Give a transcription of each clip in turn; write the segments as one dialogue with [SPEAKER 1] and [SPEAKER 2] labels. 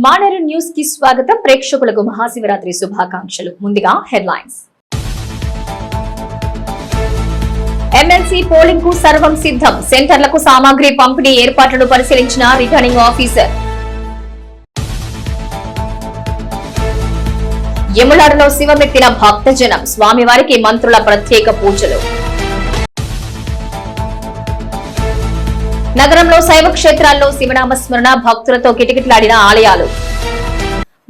[SPEAKER 1] Maneru news కి స్వాగతం. ప్రేక్షకులకు మహాశివరాత్రి శుభాకాంక్షలు. ముందుగా హెడ్లైన్స్. ఎమ్మెల్సీ పోలింగ్ కు సర్వం సిద్ధం. సెంటర్లకు సామాగ్రి పంపిణీ ఏర్పాట్లను పరిశీలించిన రిటర్నింగ్ ఆఫీసర్. యములాడలో శివమెత్తిన భక్తజనం. స్వామివారికి మంత్రుల ప్రత్యేక పూజలు. నగరంలో శైవ క్షేత్రాల్లో శివనామ స్మరణ, భక్తులతో కిటకిటలాడిన ఆలయాలు.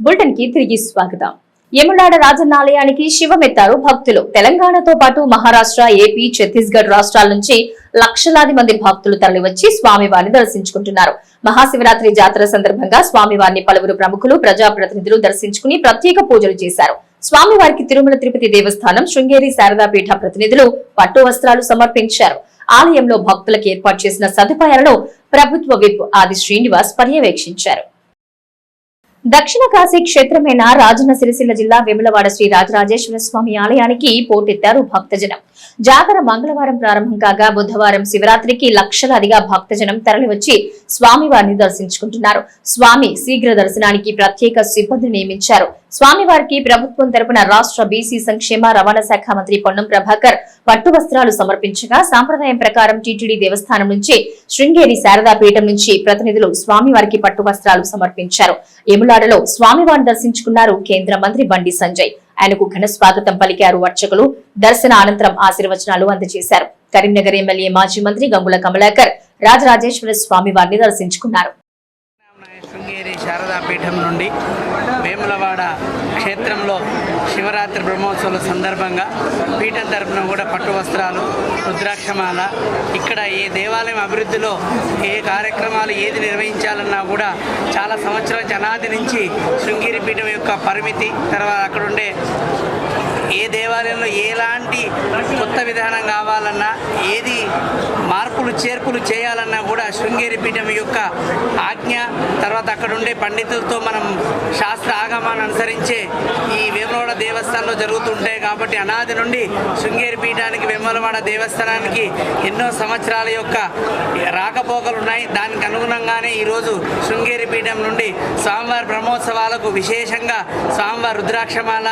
[SPEAKER 1] బులెటిన్ కి తిరిగి స్వాగతం. యములాడ రాజన్న ఆలయానికి శివమెత్తారు భక్తులు. తెలంగాణతో పాటు మహారాష్ట్ర, ఏపీ, ఛత్తీస్గఢ్ రాష్ట్రాల నుంచి లక్షలాది మంది భక్తులు తరలివచ్చి స్వామివారిని దర్శించుకుంటున్నారు. మహాశివరాత్రి జాతర సందర్భంగా స్వామివారిని పలువురు ప్రముఖులు, ప్రజాప్రతినిధులు దర్శించుకుని ప్రత్యేక పూజలు చేశారు. స్వామివారికి తిరుమల తిరుపతి దేవస్థానం, శృంగేరి శారదాపీఠ ప్రతినిధులు పట్టు వస్త్రాలు సమర్పించారు. ఆలయంలో భక్తులకు ఏర్పాటు చేసిన సదుపాయాలను ప్రభుత్వ విప్ ఆది శ్రీనివాస్ పర్యవేక్షించారు. దక్షిణ కాశీ క్షేత్రమైన రాజన్న సిరిసిల్ల జిల్లా వేములవాడ శ్రీ రాజరాజేశ్వర స్వామి ఆలయానికి పోటెత్తారు భక్తజనం. జాతర మంగళవారం ప్రారంభం కాగా బుధవారం శివరాత్రికి లక్షలాదిగా భక్తజనం తరలివచ్చి స్వామివారిని దర్శించుకుంటున్నారు. స్వామి శీఘ్ర దర్శనానికి ప్రత్యేక సిబ్బందిని నియమించారు. స్వామివారికి ప్రభుత్వం తరపున రాష్ట్ర బీసీ సంక్షేమ రవాణా శాఖ మంత్రి పొన్నం ప్రభాకర్ పట్టు వస్త్రాలు సమర్పించగా, సాంప్రదాయం ప్రకారం టీటీడీ దేవస్థానం నుంచి, శృంగేరి శారదాపీఠం నుంచి ప్రతినిధులు స్వామివారికి పట్టు వస్త్రాలు సమర్పించారు. యములాడలో స్వామివారిని దర్శించుకున్నారు కేంద్ర మంత్రి బండి సంజయ్. ఆయనకు ఘన స్వాగతం పలికారు అర్చకులు. దర్శన అనంతరం ఆశీర్వచనాలు అందజేశారు. కరీంనగర్ ఎమ్మెల్యే మాజీ మంత్రి గంగుల కమలాకర్ రాజరాజేశ్వర స్వామి వారిని దర్శించుకున్నారు.
[SPEAKER 2] శృంగేరి శారదాపీఠం నుండి వేములవాడ క్షేత్రంలో శివరాత్రి బ్రహ్మోత్సవాల సందర్భంగా పీఠం తరపున కూడా పట్టు వస్త్రాలు, రుద్రాక్షమాల, ఇక్కడ ఏ దేవాలయం అభివృద్ధిలో ఏ కార్యక్రమాలు ఏది నిర్వహించాలన్నా కూడా చాలా సంవత్సరాల జనాది నుంచి శృంగేరి పీఠం యొక్క పరిమితి, తర్వాత అక్కడుండే ఏ దేవాలయంలో ఎలాంటి కొత్త విధానం కావాలన్నా, ఏది మార్పులు చేర్పులు చేయాలన్నా కూడా శృంగేరి పీఠం యొక్క ఆజ్ఞ, తర్వాత అక్కడ ఉండే పండితులతో మనం శాస్త్ర ఆగమాన్ని అనుసరించే ఈ వేములవాడ దేవస్థానంలో జరుగుతుంటాయి. కాబట్టి అనాది నుండి శృంగేరి పీఠానికి, వేములవాడ దేవస్థానానికి ఎన్నో సంవత్సరాల యొక్క రాకపోకలు ఉన్నాయి. దానికి అనుగుణంగానే ఈరోజు శృంగేరి పీఠం నుండి స్వామివారి బ్రహ్మోత్సవాలకు విశేషంగా స్వామివారి రుద్రాక్షమాల,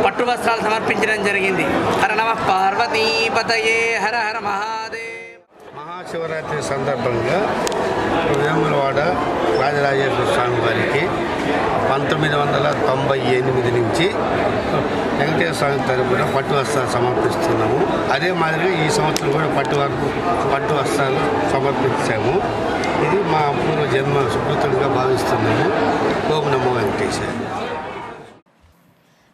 [SPEAKER 2] పట్టు వస్త్రాలు సమర్పించడం జరిగింది. హర నమః పార్వతీపతయే, హర హర మహాదేవ్.
[SPEAKER 3] మహాశివరాత్రి సందర్భంగా వేములవాడ రాజరాజేశ్వర స్వామి వారికి 1998 నుంచి వెంకటేశ్వర స్వామి తరపున పట్టు వస్త్రాలు సమర్పిస్తున్నాము. అదే మాదిరిగా ఈ సంవత్సరం కూడా పట్టు వస్త్రాలు సమర్పించాము. ఇది మా పూర్వ జన్మ సుకృతుడిగా భావిస్తున్నాము. ఓం నమో వెంకటేశ్వర.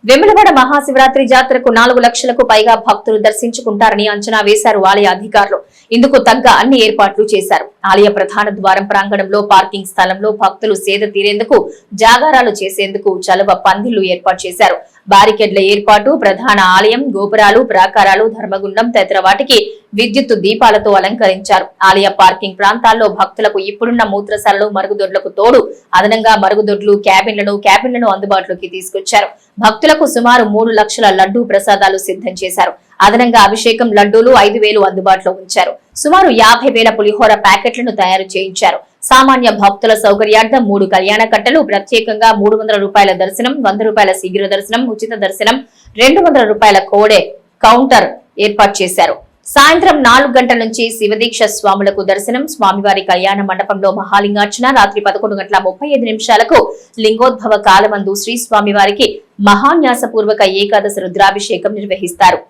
[SPEAKER 1] వేములవాడ మహాశివరాత్రి జాతరకు 4 లక్షలకు పైగా భక్తులు దర్శించుకుంటారని అంచనా వేశారు ఆలయ అధికారులు. ఇందుకు తగ్గ అన్ని ఏర్పాట్లు చేశారు. ఆలయ ప్రధాన ద్వారం ప్రాంగణంలో పార్కింగ్ స్థలంలో భక్తులు సేద తీరేందుకు, జాగారాలు చేసేందుకు చలువ పందిళ్లు ఏర్పాటు చేశారు. బారికేడ్ల ఏర్పాటు, ప్రధాన ఆలయం గోపురాలు, ప్రాకారాలు, ధర్మగుండం తదితర వాటికి విద్యుత్ దీపాలతో అలంకరించారు. ఆలయ పార్కింగ్ ప్రాంతాల్లో భక్తులకు ఇప్పుడున్న మూత్రశాలలు, మరుగుదొడ్లకు తోడు అదనంగా మరుగుదొడ్లు, క్యాబిన్లను అందుబాటులోకి తీసుకొచ్చారు. భక్తులకు సుమారు 3 లక్షల లడ్డూ ప్రసాదాలు సిద్ధం చేశారు. అదనంగా అభిషేకం లడ్డూలు 5,000 అందుబాటులో ఉంచారు. సుమారు 50,000 పులిహోర ప్యాకెట్లను తయారు చేయించారు. సామాన్య భక్తుల సౌకర్యార్థం 3 కళ్యాణ కట్టలు, ప్రత్యేకంగా 300 రూపాయల దర్శనం, 100 రూపాయల శీఘ్ర దర్శనం, ఉచిత దర్శనం, 200 రూపాయల కోడే కౌంటర్ ఏర్పాటు చేశారు. సాయంత్రం 4 గంటల నుంచి శివదీక్ష స్వాములకు దర్శనం. స్వామివారి కళ్యాణ మండపంలో మహాలింగార్చన. రాత్రి 11:35 లింగోద్భవ కాలమందు శ్రీ స్వామివారికి మహాన్యాసపూర్వక ఏకాదశ రుద్రాభిషేకం నిర్వహిస్తారు.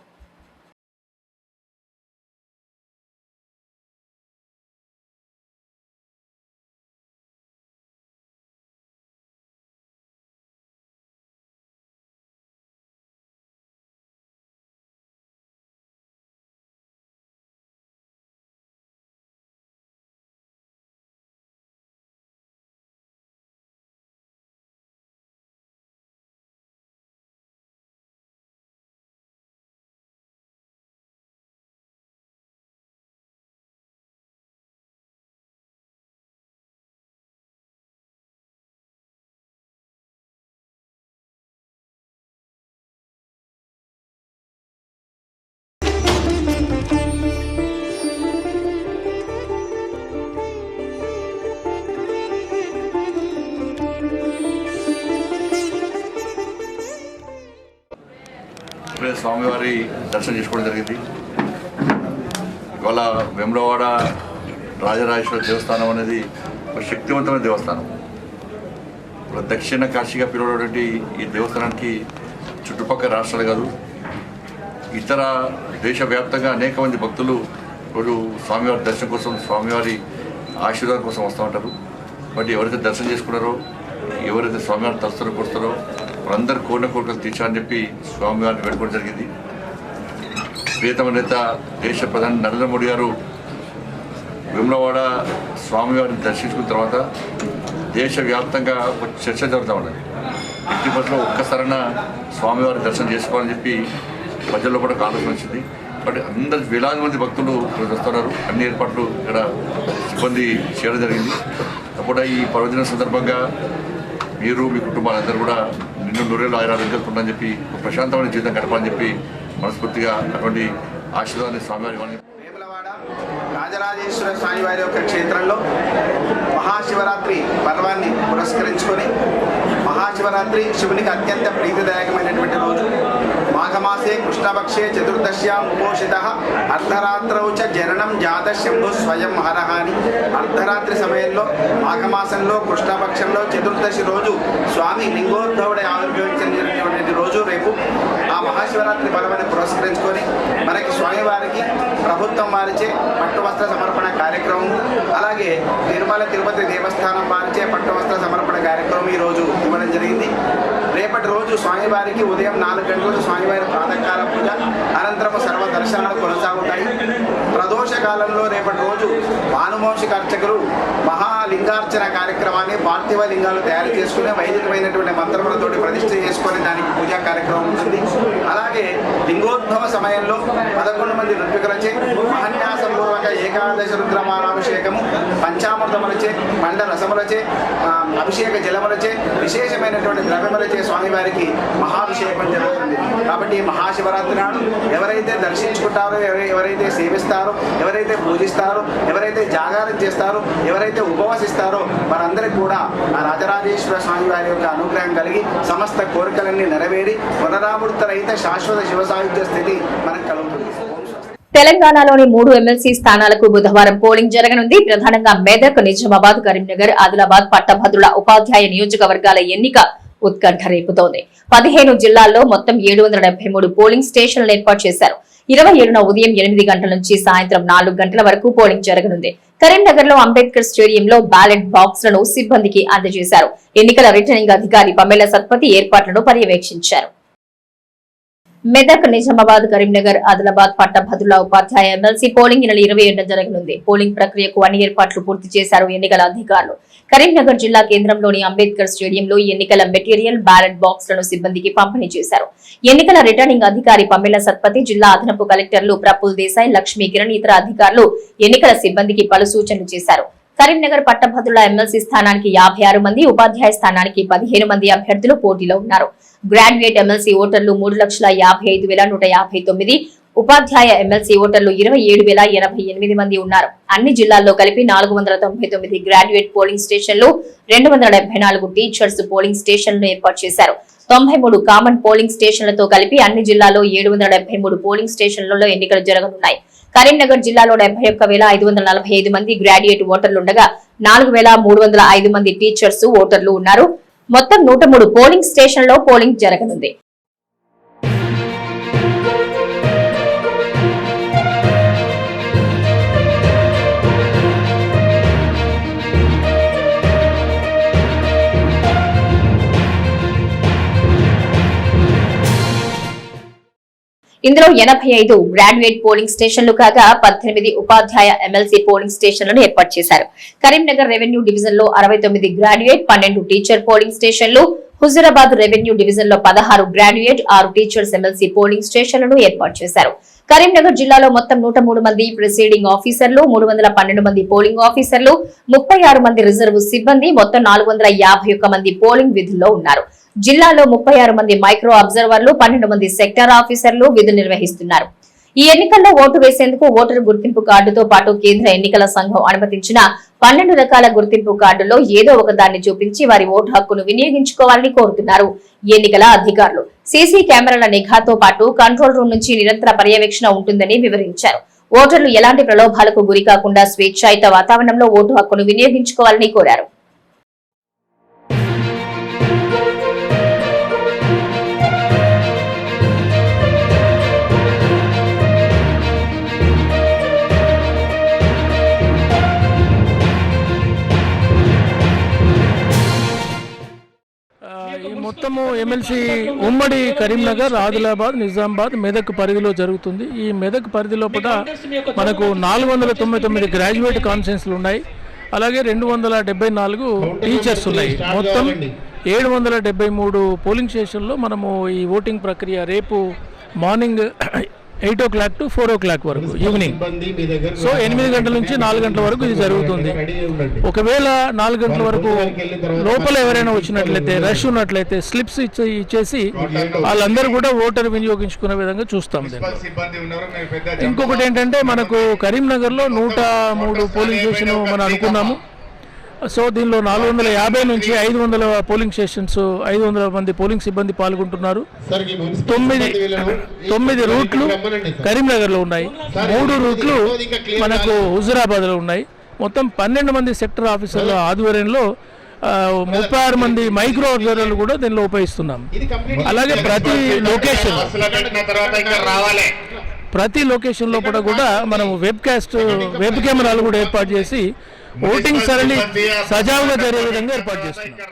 [SPEAKER 4] ఆంజనేయ స్వామివారి దర్శనం చేసుకోవడం జరిగింది. ఇవాళ వేములవాడ రాజరాజేశ్వర దేవస్థానం అనేది ఒక శక్తివంతమైన దేవస్థానం. ఇప్పుడు దక్షిణ కాశీగా పిలువబడేటువంటి ఈ దేవస్థానానికి చుట్టుపక్కల రాష్ట్రాలు కాదు, ఇతర దేశవ్యాప్తంగా అనేక మంది భక్తులు రోజు స్వామివారి దర్శనం కోసం, స్వామివారి ఆశీర్వాదం కోసం వస్తూ ఉంటారు. బట్ ఎవరైతే దర్శనం చేసుకున్నారో, ఎవరైతే స్వామివారిని తలుస్తారో కొడతారో వాళ్ళందరూ కోరిన కోరికలు తీర్చాలని చెప్పి స్వామివారిని వేడుకోవడం జరిగింది. ప్రియతమ నేత దేశ ప్రధాని నరేంద్ర మోడీ గారు వేములవాడ స్వామివారిని దర్శించుకున్న తర్వాత దేశవ్యాప్తంగా ఒక చర్చ జరుగుతూ ఉన్నది. ఇంటి బస్సులో ఒక్కసారైనా స్వామివారి దర్శనం చేసుకోవాలని చెప్పి ప్రజల్లో కూడా ఆలోచన వచ్చింది. బట్ అందరు వేలాది మంది భక్తులు వస్తున్నారు. అన్ని ఏర్పాట్లు ఇక్కడ సిబ్బంది చేయడం జరిగింది. అప్పుడు ఈ పర్వదినం సందర్భంగా మీరు మీ కుటుంబాలందరూ కూడా నిన్ను నూరేళ్ళు ఆయురారోగ్యాలు ఉందని చెప్పి ప్రశాంతమైన జీవితం గడపాలని చెప్పి మనస్ఫూర్తిగా అటువంటి ఆశీర్వాదాన్ని స్వామివారి
[SPEAKER 5] వేములవాడ రాజరాజేశ్వర స్వామివారి యొక్క క్షేత్రంలో మహాశివరాత్రి పర్వాన్ని పురస్కరించుకొని, మహాశివరాత్రి శివునికి అత్యంత ప్రీతిదాయకమైనటువంటి రోజు. మాఘమాసే కృష్ణపక్షే చతుర్దశ్యాం ఉపోషిత అర్ధరాత్రౌ చ జరణం జాత శంభు స్వయం హరః అని అర్ధరాత్రి సమయంలో మాఘమాసంలో కృష్ణపక్షంలో చతుర్దశి రోజు స్వామి లింగోద్భవుడే ఆవిర్భవించినటువంటి రోజు రేపు. ఆ మహాశివరాత్రి పర్వాన్ని పురస్కరించుకొని మనకి స్వామివారికి ప్రభుత్వం వారిచే పట్టు వస్త్ర సమర్పణ కార్యక్రమం, అలాగే తిరుపతి దేవస్థానం వారిచే పట్టు వస్త్ర సమర్పణ కార్యక్రమం ఈరోజు ఇవ్వడం జరిగింది. రేపటి రోజు స్వామివారికి ఉదయం 4 గంటలకు స్వామివారి ప్రాతకాల పూజ, అనంతరం సర్వ దర్శనాలు కొనసాగుతాయి. ప్రదోష కాలంలో రేపటి రోజు భానువంశిక అర్చకులు మహాలింగార్చన కార్యక్రమాన్ని పార్థివ లింగాలు తయారు చేసుకుని వైదికమైనటువంటి మంత్రములతోటి ప్రతిష్ఠ చేసుకొని దానికి పూజా కార్యక్రమం ఉంటుంది. అలాగే లింగోద్భవ సమయంలో 11 మంది ఋత్వికులచే మహన్యాసపూర్వక ఏకాదశ రుద్రమాలాభిషేకము, పంచామృతములచే, మండ రసములచే, అభిషేక జలములచే, విశేషమైనటువంటి ద్రవ్యములచే స్వామివారికి మహాభిషేకం జరుగుతుంది. కాబట్టి మహాశివరాత్రి నాడు ఎవరైతే దర్శించుకుంటారో, ఎవరైతే సేవిస్తారో, ఎవరైతే పూజిస్తారో, ఎవరైతే జాగారం చేస్తారో, ఎవరైతే ఉపవసిస్తారో వారందరికీ కూడా ఆ రాజరాజేశ్వర స్వామి వారి యొక్క అనుగ్రహం కలిగి సమస్త కోరికలన్నీ నెరవేరి పునరావృత రహిత శాశ్వత శివ సాయుధ్య స్థితి మనకు కలుగుతుంది.
[SPEAKER 1] తెలంగాణలోని 3 ఎమ్మెల్సీ స్థానాలకు బుధవారం పోలింగ్ జరగనుంది. ప్రధానంగా మెదక్, నిజామాబాద్, కరీంనగర్, ఆదిలాబాద్ పట్టభద్రుల ఉపాధ్యాయ నియోజకవర్గాల ఎన్నిక ఉత్కంఠ రేపుతోంది. 15 జిల్లాల్లో మొత్తం 773 పోలింగ్ స్టేషన్లు ఏర్పాటు చేశారు. 27న ఉదయం 8 గంటల నుంచి సాయంత్రం 4 గంటల వరకు పోలింగ్ జరగనుంది. కరీంనగర్ లో అంబేద్కర్ స్టేడియంలో బ్యాలెట్ బాక్స్ లను సిబ్బందికి అందజేశారు. ఎన్నికల రిటర్నింగ్ అధికారి పమేల సత్పతి ఏర్పాట్లను పర్యవేక్షించారు. మెదక్, నిజామాబాద్, కరీంనగర్, ఆదిలాబాద్ పట్టభద్రుల ఉపాధ్యాయ ఎమ్మెల్సీ పోలింగ్ నెల 27న జరగనుంది. పోలింగ్ ప్రక్రియకు అన్ని ఏర్పాట్లు పూర్తి చేశారు ఎన్నికల అధికారులు. కరీంనగర్ జిల్లా కేంద్రంలోని అంబేద్కర్ స్టేడియంలో ఎన్నికల మెటీరియల్, బ్యాలెట్ బాక్స్ లను సిబ్బందికి పంపిణీ చేశారు. ఎన్నికల రిటర్నింగ్ అధికారి పమేల సత్పతి, జిల్లా అదనపు కలెక్టర్లు ప్రఫుల్ దేశాయ్, లక్ష్మీ కిరణ్, ఇతర అధికారులు ఎన్నికల సిబ్బందికి పలు సూచనలు చేశారు. కరీంనగర్ పట్టభద్రుల ఎమ్మెల్సీ స్థానానికి 56 మంది, ఉపాధ్యాయ స్థానానికి 15 మంది అభ్యర్థులు పోటీలో ఉన్నారు. గ్రాడ్యుయేట్ ఎమ్మెల్సీ ఓటర్లు 3,55,159, ఉపాధ్యాయ ఎమ్మెల్సీ ఓటర్లు 27,088 మంది ఉన్నారు. అన్ని జిల్లాల్లో కలిపి 499 గ్రాడ్యుయేట్ పోలింగ్ స్టేషన్లు, 274 టీచర్స్ పోలింగ్ స్టేషన్లను ఏర్పాటు చేశారు. 93 కామన్ పోలింగ్ స్టేషన్లతో కలిపి అన్ని జిల్లాల్లో 773 పోలింగ్ స్టేషన్లలో ఎన్నికలు జరగనున్నాయి. కరీంనగర్ జిల్లాలో 71,545 మంది గ్రాడ్యుయేట్ ఓటర్లుండగా 4,305 మంది టీచర్స్ ఓటర్లు ఉన్నారు. మొత్తం 103 పోలింగ్ స్టేషన్లలో పోలింగ్ జరగనుంది. ఇందులో 85 గ్రాడ్యుయేట్ పోలింగ్ స్టేషన్లు కాగా 18 ఉపాధ్యాయ ఎమ్మెల్సీ పోలింగ్ స్టేషన్లను ఏర్పాటు చేశారు. కరీంనగర్ రెవెన్యూ డివిజన్ లో 69 గ్రాడ్యుయేట్, 12 టీచర్ పోలింగ్ స్టేషన్లు, హుజూరాబాద్ రెవెన్యూ డివిజన్ లో 16 గ్రాడ్యుయేట్, 6 టీచర్స్ ఎమ్మెల్సీ పోలింగ్ స్టేషన్లను ఏర్పాటు చేశారు. కరీంనగర్ జిల్లాలో మొత్తం 103 మంది ప్రిసైడింగ్ ఆఫీసర్లు, 312 మంది పోలింగ్ ఆఫీసర్లు, 36 మంది రిజర్వ్ సిబ్బంది, మొత్తం 451 మంది పోలింగ్ విధుల్లో ఉన్నారు. జిల్లాలో 36 మంది మైక్రో అబ్జర్వర్లు, 12 మంది సెక్టార్ ఆఫీసర్లు విధులు నిర్వహిస్తున్నారు. ఈ ఎన్నికల్లో ఓటు వేసేందుకు ఓటరు గుర్తింపు కార్డుతో పాటు కేంద్ర ఎన్నికల సంఘం అనుమతించిన 12 రకాల గుర్తింపు కార్డుల్లో ఏదో ఒక దాన్ని చూపించి వారి ఓటు హక్కును వినియోగించుకోవాలని కోరుతున్నారు ఎన్నికల అధికారులు. సీసీ కెమెరాల నిఘాతో పాటు కంట్రోల్ రూమ్ నుంచి నిరంతర పర్యవేక్షణ ఉంటుందని వివరించారు. ఓటర్లు ఎలాంటి ప్రలోభాలకు గురి కాకుండా స్వేచ్ఛాయుత వాతావరణంలో ఓటు హక్కును వినియోగించుకోవాలని కోరారు.
[SPEAKER 6] ఈ మొత్తము ఎమ్మెల్సీ ఉమ్మడి కరీంనగర్, ఆదిలాబాద్, నిజామాబాద్, మెదక్ పరిధిలో జరుగుతుంది. ఈ మెదక్ పరిధి లోపల మనకు 499 గ్రాడ్యుయేట్ కాన్ఫరెన్స్లు ఉన్నాయి. అలాగే 274 టీచర్స్ ఉన్నాయి. మొత్తం 773 పోలింగ్ స్టేషన్లో మనము ఈ ఓటింగ్ ప్రక్రియ రేపు మార్నింగ్ 8 o'clock to 4 o'clock వరకు ఈవినింగ్. సో 8 గంటల నుంచి 4 గంటల వరకు ఇది జరుగుతుంది. ఒకవేళ 4 గంటల వరకు లోపల ఎవరైనా వచ్చినట్లయితే, రష్ ఉన్నట్లయితే స్లిప్స్ ఇచ్చేసి వాళ్ళందరూ కూడా ఓటర్ వినియోగించుకునే విధంగా చూస్తాం. ఇంకొకటి ఏంటంటే మనకు కరీంనగర్లో 103 పోలింగ్ స్టేషన్ మనం అనుకున్నాము. సో దీనిలో 450 నుంచి 500 పోలింగ్ స్టేషన్స్, 500 మంది పోలింగ్ సిబ్బంది పాల్గొంటున్నారు. 9 రూట్లు కరీంనగర్లో ఉన్నాయి, 3 రూట్లు మనకు హుజురాబాద్లో ఉన్నాయి. మొత్తం 12 మంది సెక్టర్ ఆఫీసర్ల ఆధ్వర్యంలో 36 మంది మైక్రో అబ్జర్వర్లు కూడా దీనిలో ఉపయోగిస్తున్నాం. అలాగే ప్రతి లొకేషన్ లోపల కూడా మనం వెబ్ కెమెరాలు కూడా ఏర్పాటు చేసి ఓటింగ్ సరళి సజావుగా జరిగే విధంగా ఏర్పాటు చేస్తున్నాం.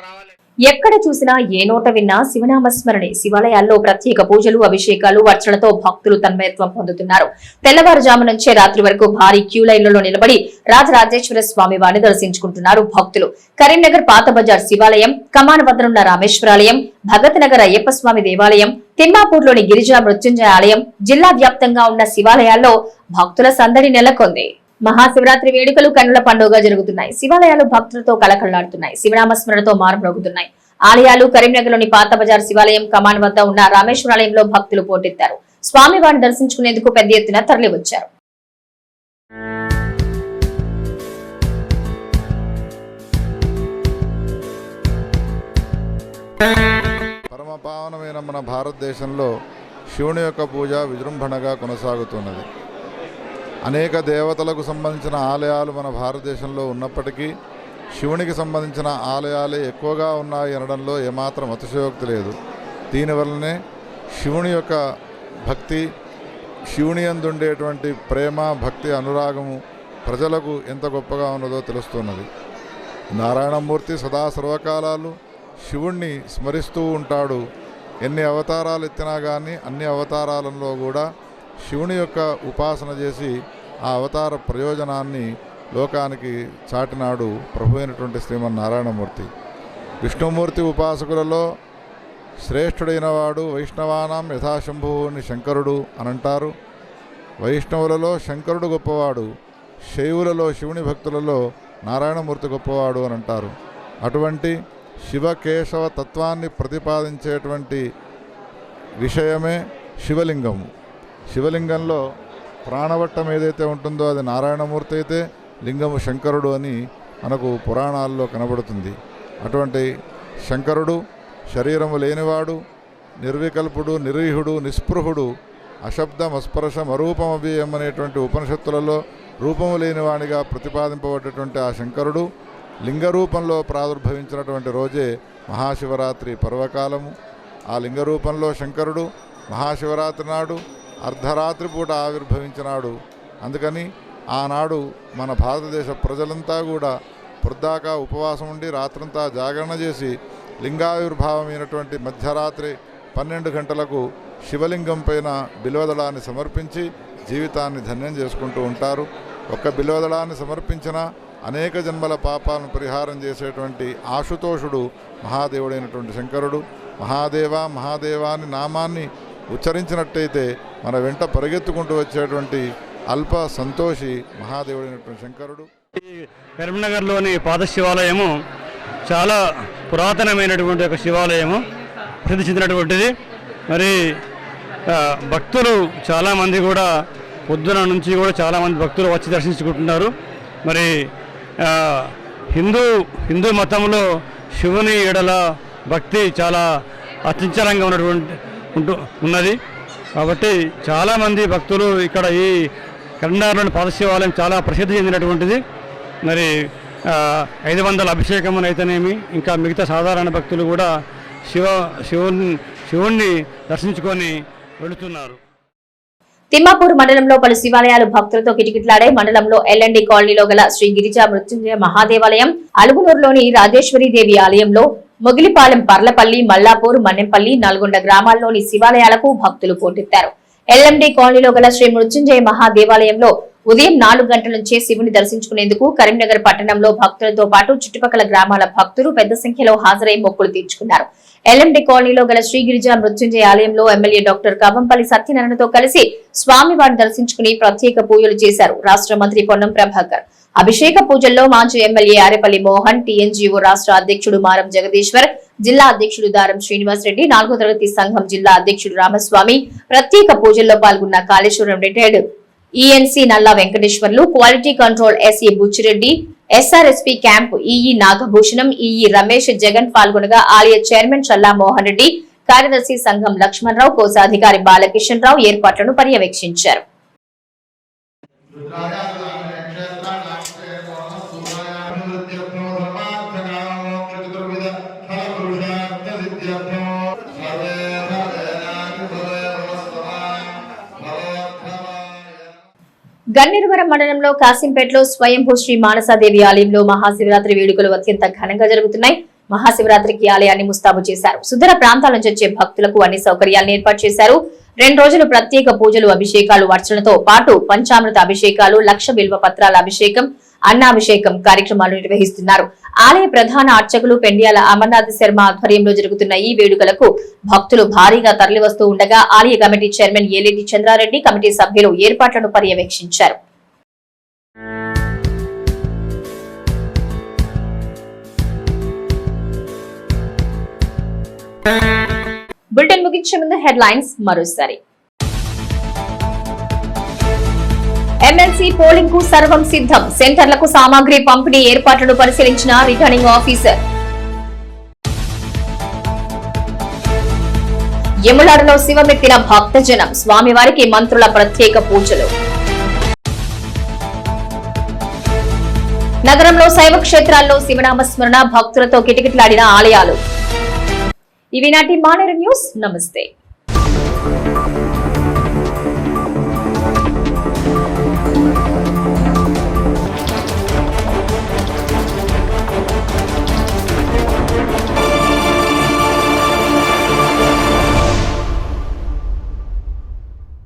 [SPEAKER 1] ఎక్కడ చూసినా ఏ నోట విన్నా శివనామస్మరణే. శివాలయాల్లో ప్రత్యేక పూజలు, అభిషేకాలు, అర్చనలతో భక్తులు తన్మయత్వం పొందుతున్నారు. తెల్లవారుజాము నుంచే రాత్రి వరకు భారీ క్యూ లైన్లలో నిలబడి రాజరాజేశ్వర స్వామి వారిని దర్శించుకుంటున్నారు భక్తులు. కరీంనగర్ పాత బజార్ శివాలయం, కమాన్ వద్దనున్న రామేశ్వరాలయం, భగత్ నగర్ అయ్యప్ప స్వామి దేవాలయం, తిమ్మాపూర్లోని గిరిజా మృత్యుంజయ ఆలయం, జిల్లా వ్యాప్తంగా ఉన్న శివాలయాల్లో భక్తుల సందడి నెలకొంది. మహాశివరాత్రి వేడుకలు కన్నుల పండుగగా జరుగుతున్నాయి. శివాలయాలు భక్తులతో కలకళ్లాడుతున్నాయి. శివనామస్మరణతో మారుమ్రోగుతున్నాయి. ఆలయాలు కరీంనగర్లోని పాత బజార్ శివాలయం, కమాన్ వద్ద ఉన్న రామేశ్వరాలయంలో భక్తులు పోటెత్తారు. స్వామివారిని దర్శించుకునేందుకు పెద్ద ఎత్తున తరలివచ్చారు.
[SPEAKER 7] పరమపావనమైన మన భారతదేశంలో శివుని యొక్క పూజ విజృంభణగా కొనసాగుతున్నది. అనేక దేవతలకు సంబంధించిన ఆలయాలు మన భారతదేశంలో ఉన్నప్పటికీ శివునికి సంబంధించిన ఆలయాలే ఎక్కువగా ఉన్నాయి అనడంలో ఏమాత్రం అతిశయోక్తి లేదు. దీనివల్లనే శివుని యొక్క భక్తి, శివుని యందుండేటువంటి ప్రేమ, భక్తి, అనురాగము ప్రజలకు ఎంత గొప్పగా ఉన్నదో తెలుస్తున్నది. నారాయణమూర్తి సదా సర్వకాలాలు శివుణ్ణి స్మరిస్తూ ఉంటాడు. ఎన్ని అవతారాలు ఎత్తినా కానీ అన్ని అవతారాలలో కూడా శివుని యొక్క ఉపాసన చేసి ఆ అవతార ప్రయోజనాన్ని లోకానికి చాటినాడు ప్రభు అయినటువంటి శ్రీమన్నారాయణమూర్తి. విష్ణుమూర్తి ఉపాసకులలో శ్రేష్ఠుడైన వాడు వైష్ణవానాం యథాశంభువుని శంకరుడు అనంటారు. వైష్ణవులలో శంకరుడు గొప్పవాడు, శైవులలో శివుని భక్తులలో నారాయణమూర్తి గొప్పవాడు అని అంటారు. అటువంటి శివకేశవ తత్వాన్ని ప్రతిపాదించేటువంటి విషయమే శివలింగము. శివలింగంలో ప్రాణవట్టం ఏదైతే ఉంటుందో అది నారాయణమూర్తి అయితే, లింగము శంకరుడు అని మనకు పురాణాల్లో కనబడుతుంది. అటువంటి శంకరుడు శరీరము లేనివాడు, నిర్వికల్పుడు, నిరీహుడు, నిస్పృహుడు, అశబ్దం, అస్పర్శం, అరూపమవ్యయం అనేటువంటి ఉపనిషత్తులలో రూపము లేనివాడిగా ప్రతిపాదింపబడ్డటువంటి ఆ శంకరుడు లింగరూపంలో ప్రాదుర్భవించినటువంటి రోజే మహాశివరాత్రి పర్వకాలము. ఆ లింగరూపంలో శంకరుడు మహాశివరాత్రి నాడు అర్ధరాత్రి పూట ఆవిర్భవించినాడు. అందుకని ఆనాడు మన భారతదేశ ప్రజలంతా కూడా పొద్దాకా ఉపవాసం ఉండి రాత్రంతా జాగరణ చేసి లింగావిర్భావమైనటువంటి మధ్యరాత్రి 12 గంటలకు శివలింగం పైన బిల్వదళాన్ని సమర్పించి జీవితాన్ని ధన్యం చేసుకుంటూ ఉంటారు. ఒక్క బిల్వదళాన్ని సమర్పించిన అనేక జన్మల పాపాలను పరిహారం చేసేటువంటి ఆశుతోషుడు మహాదేవుడైనటువంటి శంకరుడు. మహాదేవ మహాదేవాని నామాన్ని ఉచ్చరించినట్టయితే మన వెంట పరిగెత్తుకుంటూ వచ్చేటువంటి అల్ప సంతోషి మహాదేవుడైనటువంటి శంకరుడు.
[SPEAKER 8] కరీంనగర్లోని పాత శివాలయము చాలా పురాతనమైనటువంటి ఒక శివాలయము, ప్రసిద్ధి చెందినటువంటిది. మరి భక్తులు చాలామంది కూడా పొద్దున నుంచి కూడా చాలామంది భక్తులు వచ్చి దర్శించుకుంటున్నారు. మరి హిందూ మతంలో శివుని ఎడల భక్తి చాలా అత్యంచలంగా ఉన్నది. కాబట్టి చాలామంది భక్తులు ఇక్కడ ఈ కరీంనగర్లోని పాదశివాలయం చాలా ప్రసిద్ధి చెందినటువంటిది. మరి 500 అభిషేకం అయితేనేమి, ఇంకా మిగతా సాధారణ భక్తులు కూడా శివుణ్ణి దర్శించుకొని వెళుతున్నారు.
[SPEAKER 1] తిమ్మాపూర్ మండలంలో పలు శివాలయాలు భక్తులతో కిటకిటలాడాయి. మండలంలో ఎల్ఎండి కాలనీలో గల శ్రీ గిరిజా మృత్యుంజయ మహాదేవాలయం, అలుగునూరులోని రాజేశ్వరీదేవి ఆలయంలో, మొగిలిపాలెం, పర్లపల్లి, మల్లాపూర్, మన్నెంపల్లి, నల్గొండ గ్రామాల్లోని శివాలయాలకు భక్తులు పోటెత్తారు. ఎల్ఎండి కాలనీలో గల శ్రీ మృత్యుంజయ మహాదేవాలయంలో ఉదయం 4 గంటల నుంచే శివుని దర్శించుకునేందుకు కరీంనగర్ పట్టణంలో భక్తులతో పాటు చుట్టుపక్కల గ్రామాల భక్తులు పెద్ద సంఖ్యలో హాజరై మొక్కులు తీర్చుకున్నారు. ఎల్ఎండి కాలనీలో గల శ్రీ గిరిజా మృత్యుంజయ ఆలయంలో ఎమ్మెల్యే డాక్టర్ కవంపల్లి సత్యనారాయణతో కలిసి స్వామివారిని దర్శించుకుని ప్రత్యేక పూజలు చేశారు. రాష్ట్ర మంత్రి పొన్నం ప్రభాకర్ అభిషేక పూజల్లో మాజీ ఎమ్మెల్యే ఆరేపల్లి మోహన్, టీఎన్జీఓ రాష్ట్ర అధ్యక్షుడు మారం జగదీశ్వర్, జిల్లా అధ్యక్షుడు దారం శ్రీనివాస్ రెడ్డి, 4వ తరగతి సంఘం జిల్లా అధ్యక్షుడు రామస్వామి ప్రత్యేక పూజల్లో పాల్గొన్న Kaleshwaram retired ENC Nalla Venkateshwarlu, quality control SE Buchireddy, SRSP camp EE Nagabhushanam, EE Ramesh, Jagan పాల్గొనగా ఆలయ చైర్మన్ చల్లా మోహన్ రెడ్డి, కార్యదర్శి సంఘం లక్ష్మణరావు, కోశాధికారి బాలకిషన్ రావు ఏర్పాట్లను పర్యవేక్షించారు. గన్నేరువరం మండలంలో కాసింపేటలో స్వయంభూ శ్రీ మానసాదేవి ఆలయంలో మహాశివరాత్రి వేడుకలు అత్యంత ఘనంగా జరుగుతున్నాయి. మహాశివరాత్రికి ఆలయాన్ని ముస్తాబు చేశారు. సుదూర ప్రాంతాల నుంచి వచ్చే భక్తులకు అన్ని సౌకర్యాలను ఏర్పాటు చేశారు. 2 రోజులు ప్రత్యేక పూజలు, అభిషేకాలు, అర్చనతో పాటు పంచామృత అభిషేకాలు, 1,00,000 బిల్వ పత్రాల అభిషేకం, అన్నాభిషేకం కార్యక్రమాలు నిర్వహిస్తున్నారు. ఆలయ ప్రధాన అర్చకులు పెండ్యాల అమర్నాథ్ శర్మ ఆధ్వర్యంలో జరుగుతున్న ఈ వేడుకలకు భక్తులు భారీగా తరలివస్తూ ఉండగా ఆలయ committee chairman Eleti Chandra Reddy, committee సభ్యులు ఏర్పాట్లను పర్యవేక్షించారు. బులెటిన్ ముగించే ముందు హెడ్లైన్స్ మరోసారి. ఎమ్మెల్సీ పోలింగ్ కు సర్వం సిద్ధం. సెంటర్లకు సామాగ్రి పంపిణీ ఏర్పాట్లను పరిశీలించిన రిటర్నింగ్ ఆఫీసర్. యములాడలో శివమెత్తిన భక్తజనం. స్వామివారికి మంత్రుల ప్రత్యేక పూజలు. నగరంలో శైవ క్షేత్రాల్లో శివనామస్మరణ, భక్తులతో కిటకిటలాడిన ఆలయాలు. ఇవి నాటి మానేరు న్యూస్. నమస్తే.